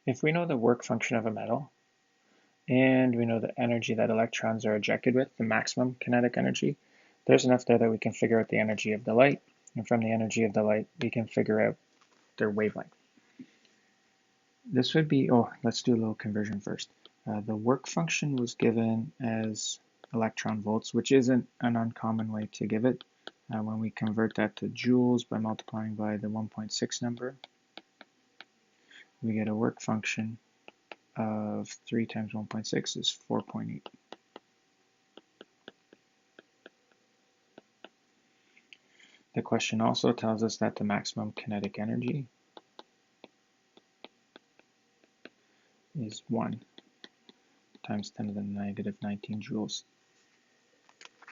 If we know the work function of a metal, and we know the energy that electrons are ejected with, the maximum kinetic energy, there's enough there that we can figure out the energy of the light, and from the energy of the light, we can figure out their wavelength. This would be, let's do a little conversion first. The work function was given as electron volts, which isn't an uncommon way to give it. When we convert that to joules by multiplying by the 1.6 number, we get a work function of 3 times 1.6 is 4.8. The question also tells us that the maximum kinetic energy is 1 times 10 to the negative 19 joules.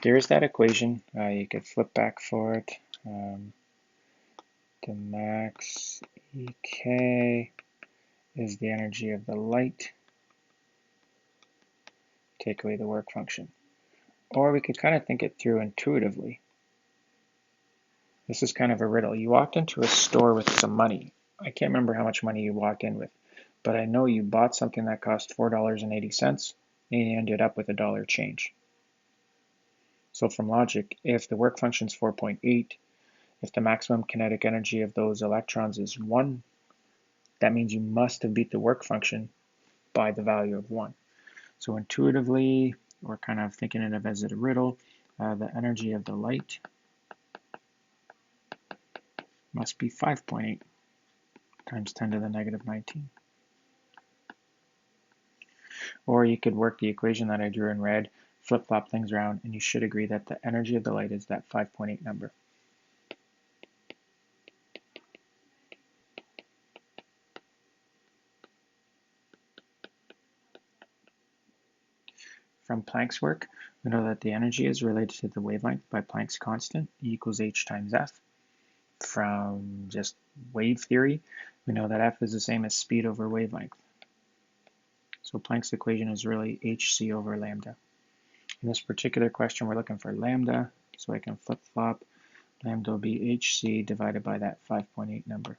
There's that equation. You could flip back for it. The max EK is the energy of the light. Take away the work function. Or we could kind of think it through intuitively. This is kind of a riddle. You walked into a store with some money. I can't remember how much money you walked in with, but I know you bought something that cost $4.80 and you ended up with $1 change. So from logic, if the work function is 4.8, if the maximum kinetic energy of those electrons is 1, that means you must have beat the work function by the value of 1. So intuitively, we're kind of thinking of it as a riddle. The energy of the light must be 5.8 times 10 to the negative 19. Or you could work the equation that I drew in red, flip-flop things around, and you should agree that the energy of the light is that 5.8 number. From Planck's work, we know that the energy is related to the wavelength by Planck's constant, E equals h times f. From just wave theory, we know that f is the same as speed over wavelength. So Planck's equation is really hc over lambda. In this particular question, we're looking for lambda, so I can flip-flop. Lambda will be hc divided by that 5.8 number.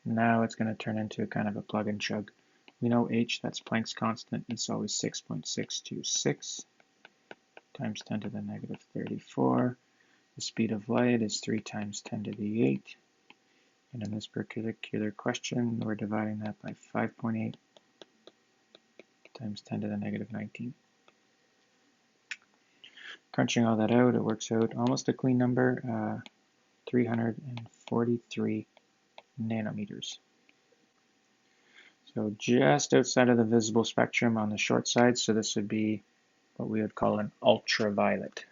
Now it's going to turn into kind of a plug and chug. We know h, that's Planck's constant, it's always 6.626 times 10 to the negative 34. The speed of light is 3 times 10 to the 8. And in this particular question, we're dividing that by 5.8 times 10 to the negative 19. Crunching all that out, it works out almost a clean number, 343 nanometers. So just outside of the visible spectrum on the short side, so this would be what we would call an ultraviolet.